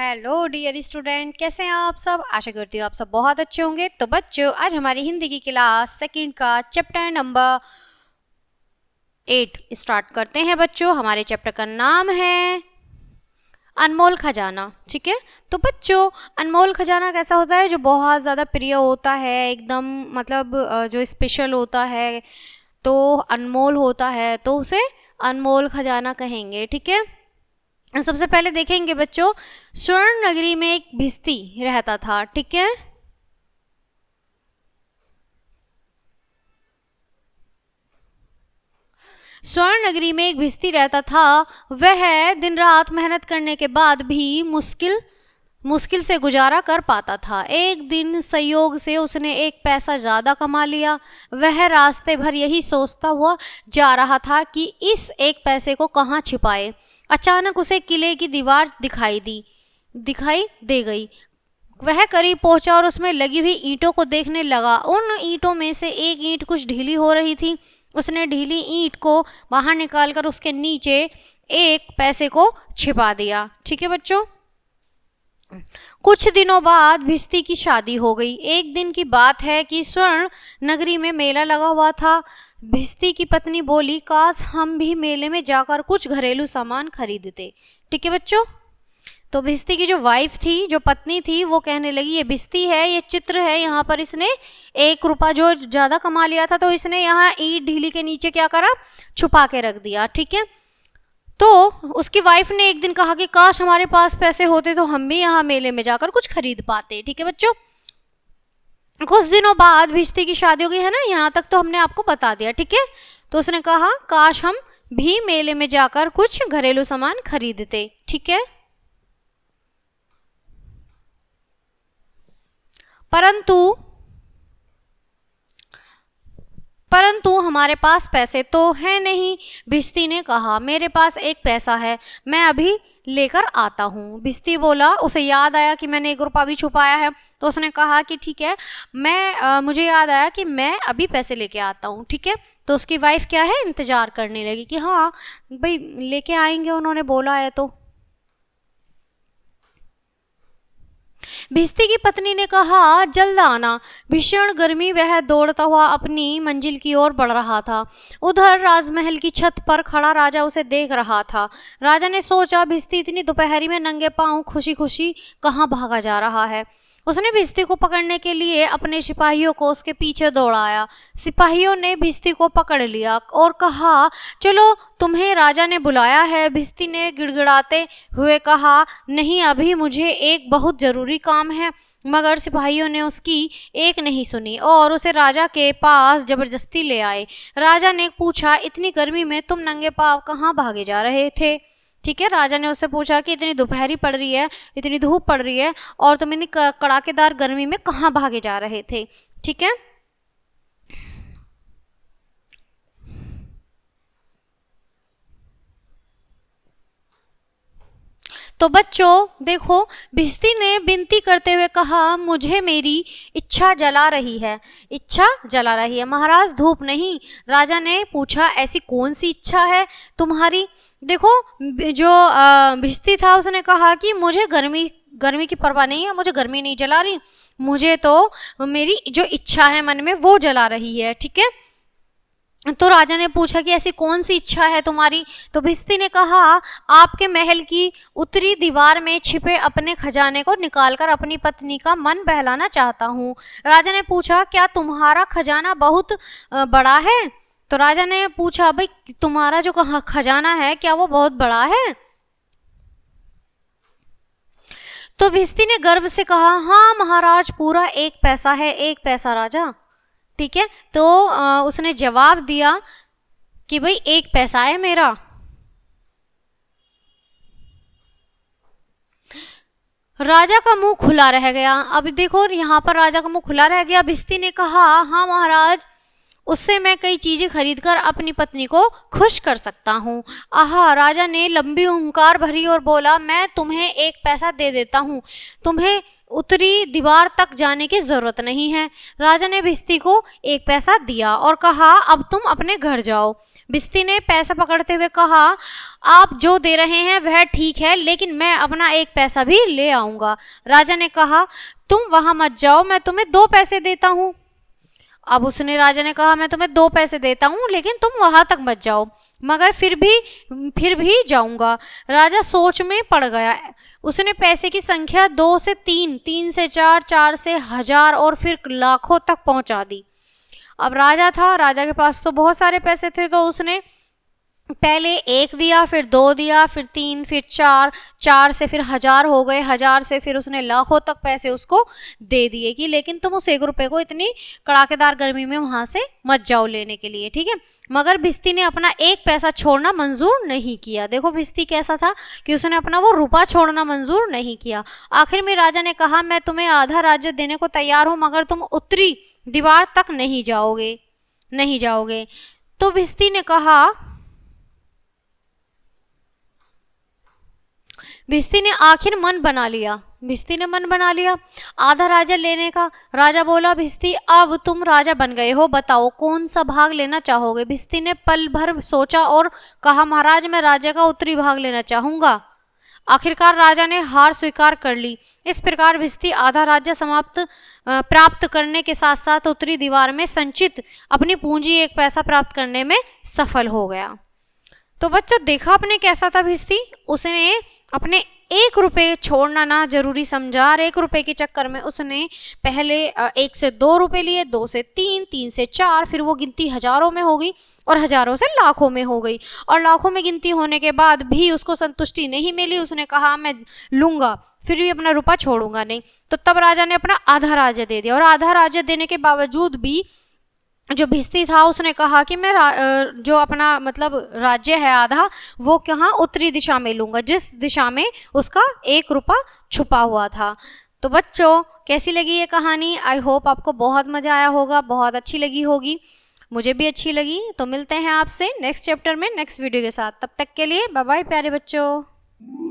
Hello dear student, कैसे हैं आप सब। आशा करती हूँ आप सब बहुत अच्छे होंगे। तो बच्चों, आज हमारी हिंदी की क्लास सेकंड का चैप्टर नंबर 8 स्टार्ट करते हैं। बच्चों, हमारे चैप्टर का नाम है अनमोल खजाना। ठीक है, तो बच्चों अनमोल खजाना कैसा होता है? जो बहुत ज़्यादा प्रिय होता है, एकदम मतलब जो स्पेशल होता है, तो अनमोल होता है, तो उसे अनमोल खजाना कहेंगे। ठीक है, सबसे पहले देखेंगे बच्चों, स्वर्ण नगरी में एक भिस्ती रहता था। ठीक है, स्वर्ण नगरी में एक भिस्ती रहता था। वह दिन रात मेहनत करने के बाद भी मुश्किल से गुजारा कर पाता था। एक दिन संयोग से उसने एक पैसा ज़्यादा कमा लिया। वह रास्ते भर यही सोचता हुआ जा रहा था कि इस एक पैसे को कहाँ छिपाए। अचानक उसे किले की दीवार दिखाई दे गई। वह करीब पहुंचा और उसमें लगी हुई ईंटों को देखने लगा। उन ईंटों में से एक ईंट कुछ ढीली हो रही थी। उसने ढीली ईंट को बाहर निकालकर उसके नीचे एक पैसे को छिपा दिया। ठीक है बच्चों, कुछ दिनों बाद भिस्ती की शादी हो गई। एक दिन की बात है कि स्वर्ण नगरी में मेला लगा हुआ था। भिस्ती की पत्नी बोली, काश हम भी मेले में जाकर कुछ घरेलू सामान खरीदते। ठीक है बच्चों, तो भिस्ती की जो वाइफ थी, जो पत्नी थी, वो कहने लगी, ये भिस्ती है, ये चित्र है, यहाँ पर इसने 1 रुपया जो ज़्यादा कमा लिया था, तो इसने यहाँ ईंट ढीली के नीचे क्या करा, छुपा के रख दिया। ठीक है, तो उसकी वाइफ ने एक दिन कहा कि काश हमारे पास पैसे होते तो हम भी यहाँ मेले में जाकर कुछ खरीद पाते। ठीक है बच्चों, कुछ दिनों बाद भिस्ती की शादी हो गई है ना, यहाँ तक तो हमने आपको बता दिया। ठीक है, तो उसने कहा काश हम भी मेले में जाकर कुछ घरेलू सामान खरीदते। ठीक है, परंतु हमारे पास पैसे तो है नहीं। भिस्ती ने कहा, मेरे पास एक पैसा है, मैं अभी लेकर आता हूँ। भिस्ती बोला, उसे याद आया कि मैंने 1 रुपया भी छुपाया है, तो उसने कहा कि ठीक है, मुझे याद आया कि मैं अभी पैसे लेके आता हूँ। ठीक है, तो उसकी वाइफ क्या है, इंतजार करने लगी कि हाँ भाई लेके आएंगे, उन्होंने बोला है तो। भिस्ती की पत्नी ने कहा, जल्द आना। भीषण गर्मी, वह दौड़ता हुआ अपनी मंजिल की ओर बढ़ रहा था। उधर राजमहल की छत पर खड़ा राजा उसे देख रहा था। राजा ने सोचा, भिस्ती इतनी दोपहरी में नंगे पांव खुशी खुशी कहाँ भागा जा रहा है। उसने भिस्ती को पकड़ने के लिए अपने सिपाहियों को उसके पीछे दौड़ाया। सिपाहियों ने भिस्ती को पकड़ लिया और कहा, चलो तुम्हें राजा ने बुलाया है। भिस्ती ने गिड़गिड़ाते हुए कहा, नहीं, अभी मुझे एक बहुत ज़रूरी काम है। मगर सिपाहियों ने उसकी एक नहीं सुनी और उसे राजा के पास जबरदस्ती ले आए। राजा ने पूछा, इतनी गर्मी में तुम नंगे पांव कहाँ भागे जा रहे थे? ठीक है, राजा ने उससे पूछा कि इतनी दोपहरी पड़ रही है, इतनी धूप पड़ रही है, और तुम इतनी कड़ाकेदार गर्मी में कहाँ भागे जा रहे थे? ठीक है, तो बच्चों देखो, भिस्ती ने विनती करते हुए कहा, मुझे मेरी इच्छा जला रही है। इच्छा जला रही है महाराज, धूप नहीं। राजा ने पूछा, ऐसी कौन सी इच्छा है तुम्हारी? देखो, जो भिस्ती था उसने कहा कि मुझे गर्मी की परवाह नहीं है, मुझे गर्मी नहीं जला रही, मुझे तो मेरी जो इच्छा है मन में वो जला रही है। ठीक है, तो राजा ने पूछा कि ऐसी कौन सी इच्छा है तुम्हारी? तो भिस्ती ने कहा, आपके महल की उत्तरी दीवार में छिपे अपने खजाने को निकालकर अपनी पत्नी का मन बहलाना चाहता हूँ। राजा ने पूछा, क्या तुम्हारा खजाना बहुत बड़ा है? तो राजा ने पूछा, भाई तुम्हारा जो खजाना है क्या वो बहुत बड़ा है? तो भिस्ती ने गर्व से कहा, हाँ महाराज, पूरा 1 पैसा है, 1 पैसा राजा। ठीक है, तो उसने जवाब दिया कि भाई 1 पैसा है मेरा। राजा का मुंह खुला रह गया। अब देखो, यहाँ पर राजा का मुंह खुला रह गया। भिस्ती ने कहा, हाँ महाराज, उससे मैं कई चीजें खरीदकर अपनी पत्नी को खुश कर सकता हूँ। आहा, राजा ने लंबी हुंकार भरी और बोला, मैं तुम्हें 1 पैसा दे देता हूँ, तुम्हें उत्तरी दीवार तक जाने की जरूरत नहीं है। राजा ने भिस्ती को 1 पैसा दिया और कहा, अब तुम अपने घर जाओ। भिस्ती ने पैसा पकड़ते हुए कहा, आप जो दे रहे हैं वह ठीक है, लेकिन मैं अपना 1 पैसा भी ले आऊंगा। राजा ने कहा, तुम वहां मत जाओ, मैं तुम्हें 2 पैसे देता हूँ। अब राजा ने कहा, मैं तुम्हें 2 पैसे देता हूँ, लेकिन तुम वहां तक मत जाओ। मगर फिर भी जाऊंगा। राजा सोच में पड़ गया। उसने पैसे की संख्या 2 से 3, 3 से 4, 4 से 1000 और फिर लाखों तक पहुंचा दी। अब राजा के पास तो बहुत सारे पैसे थे, तो उसने पहले 1 दिया, फिर 2 दिया, फिर 3, फिर 4, 4 से फिर 1000 हो गए, 1000 से फिर उसने लाखों तक पैसे उसको दे दिए कि लेकिन तुम उस 1 रुपए को इतनी कड़ाकेदार गर्मी में वहां से मत जाओ लेने के लिए, ठीक है। मगर भिस्ती ने अपना 1 पैसा छोड़ना मंजूर नहीं किया। देखो भिस्ती कैसा था कि उसने अपना वो रुपया छोड़ना मंजूर नहीं किया। आखिर में राजा ने कहा, मैं तुम्हें आधा राज्य देने को तैयार हूं, मगर तुम उत्तरी दीवार तक नहीं जाओगे। तो भिस्ती ने आखिर मन बना लिया आधा राज्य लेने का। राजा बोला, भिस्ती अब तुम राजा बन गए हो, बताओ कौन सा भाग लेना चाहोगे। भिस्ती ने पल भर सोचा और कहा, महाराज मैं राज्य का उत्तरी भाग लेना चाहूंगा। आखिरकार राजा ने हार स्वीकार कर ली। इस प्रकार भिस्ती आधा राज्य प्राप्त करने के साथ साथ उत्तरी दीवार में संचित अपनी पूंजी 1 पैसा प्राप्त करने में सफल हो गया। तो बच्चों देखा आपने कैसा था भिस्ती, उसने अपने 1 रुपये छोड़ना ना जरूरी समझा और 1 रुपये के चक्कर में उसने पहले 1 से 2 रुपये लिए, 2 से 3, 3 से 4, फिर वो गिनती हजारों में हो गई और हजारों से लाखों में हो गई। और लाखों में गिनती होने के बाद भी उसको संतुष्टि नहीं मिली। उसने कहा, मैं लूंगा, फिर भी अपना रुपया छोड़ूंगा नहीं। तो तब राजा ने अपना आधा राज्य दे दिया। और आधा राज्य देने के बावजूद भी जो भिस्ती था उसने कहा कि मैं जो अपना मतलब राज्य है आधा, वो कहाँ, उत्तरी दिशा में लूंगा, जिस दिशा में उसका 1 रुपया छुपा हुआ था। तो बच्चों कैसी लगी ये कहानी? आई होप आपको बहुत मजा आया होगा, बहुत अच्छी लगी होगी, मुझे भी अच्छी लगी। तो मिलते हैं आपसे नेक्स्ट चैप्टर में नेक्स्ट वीडियो के साथ। तब तक के लिए बाय बाय प्यारे बच्चों।